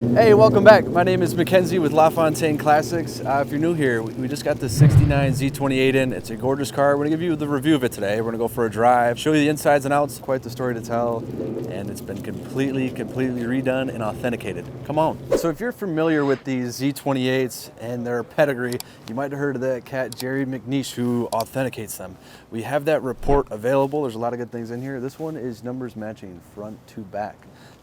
Hey, welcome back. My name is Mackenzie with Lafontaine Classics. If you're new here, we just got the 69 Z28 in. It's a gorgeous car. We're gonna give you the review of it today. We're gonna go for a drive, show you the insides and outs. Quite the story to tell, and it's been completely redone and authenticated. Come on. So if you're familiar with these Z28s and their pedigree, you might have heard of that cat, Jerry McNeish, who authenticates them. We have that report available. There's a lot of good things in here. This one is numbers matching front to back.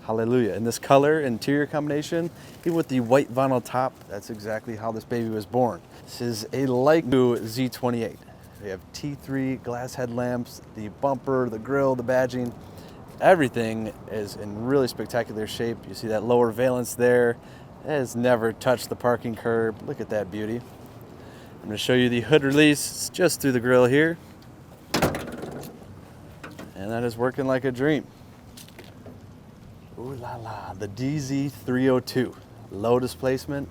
Hallelujah. In this color interior combination, even with the white vinyl top, that's exactly how this baby was born. This is a like new Z28. We have T3 glass headlamps, the bumper, the grille, the badging. Everything is in really spectacular shape. You see that lower valence there. It has never touched the parking curb. Look at that beauty. I'm going to show you the hood release. It's just through the grille here. And that is working like a dream. Ooh la la, the Z28, low displacement,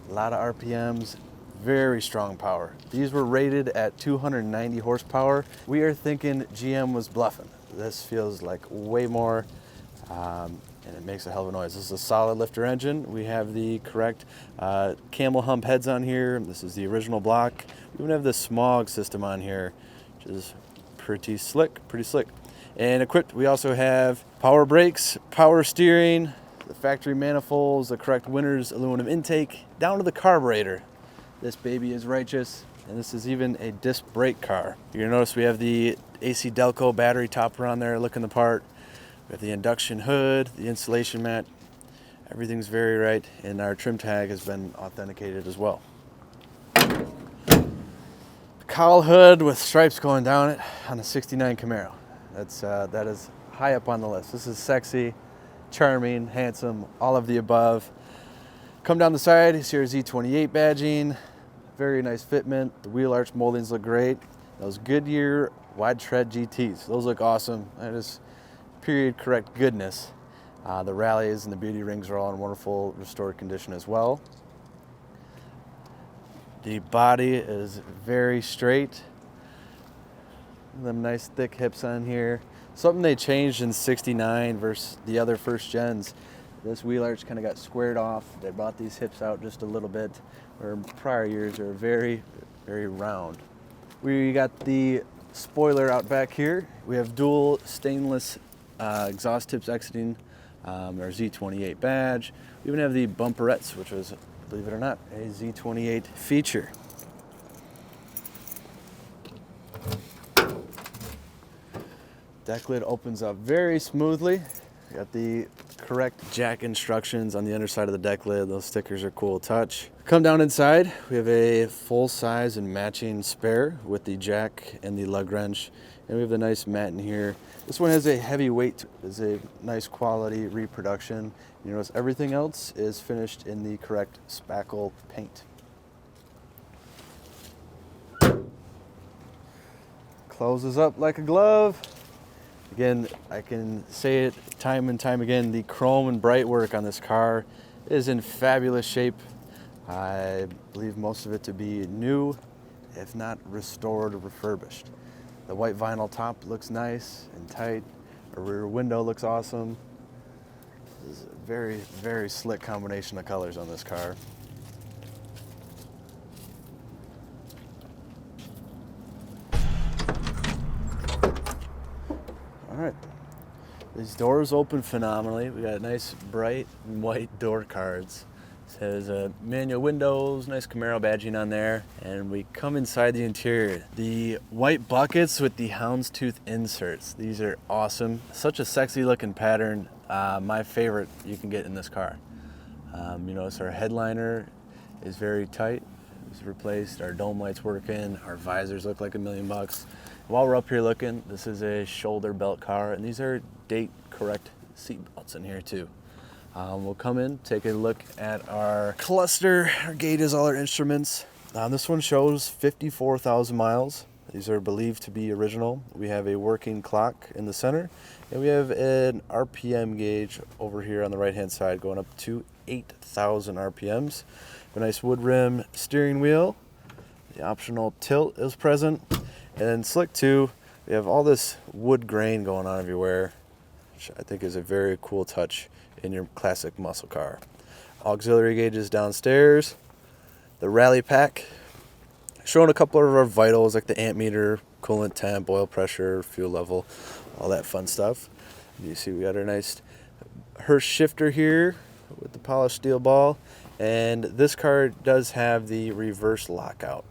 a lot of RPMs, very strong power. These were rated at 290 horsepower. We are thinking GM was bluffing. This feels like way more, and it makes a hell of a noise. This is a solid lifter engine. We have the correct camel hump heads on here. This is the original block. We even have the smog system on here, which is pretty slick. And equipped, we also have power brakes, power steering, the factory manifolds, the correct Winters aluminum intake, down to the carburetor. This baby is righteous, and this is even a disc brake car. You're gonna notice we have the AC Delco battery topper on there looking the part. We have the induction hood, the insulation mat. Everything's very right, and our trim tag has been authenticated as well. Cowl hood with stripes going down it on a 69 Camaro. That is high up on the list. This is sexy, charming, handsome, all of the above. Come down the side, you see our Z28 badging, very nice fitment. The wheel arch moldings look great. Those Goodyear wide tread GTs, those look awesome. That is period correct goodness. The rallies and the beauty rings are all in wonderful restored condition as well. The body is very straight. Them nice thick hips on here. Something they changed in 69 versus the other first gens. This wheel arch kind of got squared off. They brought these hips out just a little bit, where prior years are very round. We got the spoiler out back here. We have dual stainless exhaust tips exiting our Z28 badge. We even have the bumperettes, which was, believe it or not, a Z28 feature. Deck lid opens up very smoothly. You got the correct jack instructions on the underside of the deck lid. Those stickers are cool touch. Come down inside, we have a full size and matching spare with the jack and the lug wrench. And we have the nice mat in here. This one has a heavy weight, is a nice quality reproduction. You notice everything else is finished in the correct spackle paint. Closes up like a glove. Again, I can say it time and time again, the chrome and bright work on this car is in fabulous shape. I believe most of it to be new, if not restored or refurbished. The white vinyl top looks nice and tight. Our rear window looks awesome. This is a very slick combination of colors on this car. All right, these doors open phenomenally. We got nice bright white door cards. It says manual windows, nice Camaro badging on there. And we come inside the interior. The white buckets with the houndstooth inserts. These are awesome. Such a sexy looking pattern. My favorite you can get in this car. You notice our headliner is very tight. It's replaced. Our dome lights working. Our visors look like $1 million. While we're up here looking, this is a shoulder belt car, and these are date correct seat belts in here too. We'll come in, take a look at our cluster. Our gate is all our instruments. This one shows 54,000 miles. These are believed to be original. We have a working clock in the center, and we have an RPM gauge over here on the right hand side going up to 8,000 RPMs. A nice wood rim steering wheel. The optional tilt is present. And then slick too, we have all this wood grain going on everywhere, which I think is a very cool touch in your classic muscle car. Auxiliary gauges downstairs. The rally pack, showing a couple of our vitals like the amp meter, coolant temp, oil pressure, fuel level, all that fun stuff. You see we got our nice Hurst shifter here with the polished steel ball, and this car does have the reverse lockout.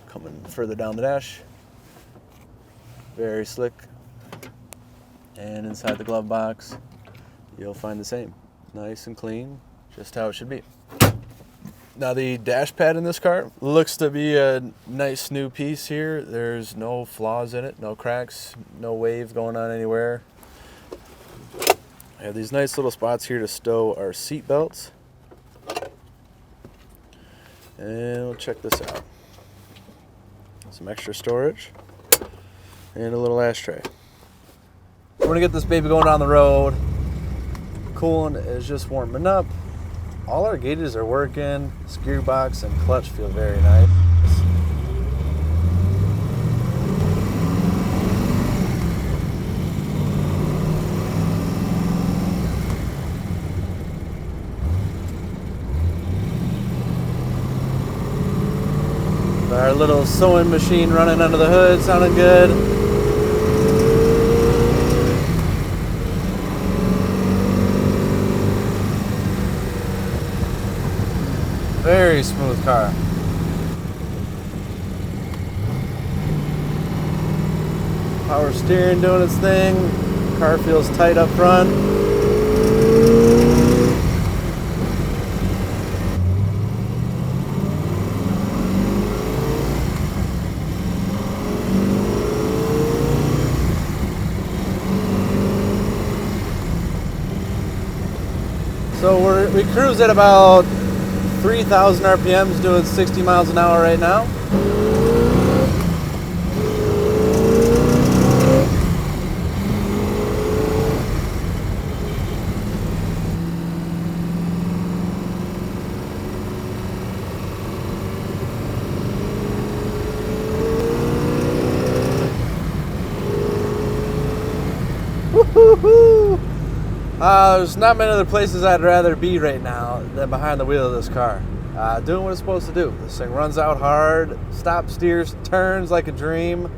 Coming further down the dash, very slick, and inside the glove box you'll find the same, nice and clean, just how it should be. Now the dash pad in this car looks to be a nice new piece here. There's no flaws in it, no cracks, no wave going on anywhere. I have these nice little spots here to stow our seat belts. And we'll check this out. Some extra storage and a little ashtray. We're gonna get this baby going down the road. Coolant is just warming up. All our gauges are working. This gearbox and clutch feel very nice. Our little sewing machine running under the hood, sounding good. Very smooth car. Power steering doing its thing. Car feels tight up front. So we cruise at about 3,000 RPMs doing 60 miles an hour right now. Woo-hoo-hoo! There's not many other places I'd rather be right now than behind the wheel of this car. Doing what it's supposed to do. This thing runs out hard, stops, steers, turns like a dream.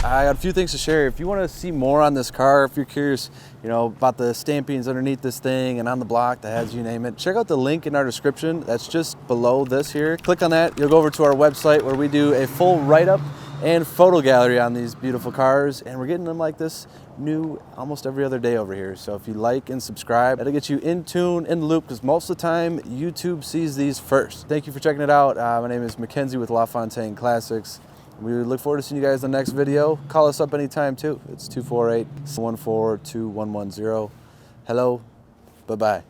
I got a few things to share. If you want to see more on this car, if you're curious, about the stampings underneath this thing and on the block that has you name it, check out the link in our description. That's just below this here. Click on that. You'll go over to our website where we do a full write-up and photo gallery on these beautiful cars, and we're getting them like this new almost every other day over here. So if you like and subscribe, that'll get you in tune, in the loop, because most of the time YouTube sees these first. Thank you for checking it out. My name is Mackenzie with Lafontaine Classics. We look forward to seeing you guys in the next video. Call us up anytime too. It's 248-714-2110. Hello, bye-bye.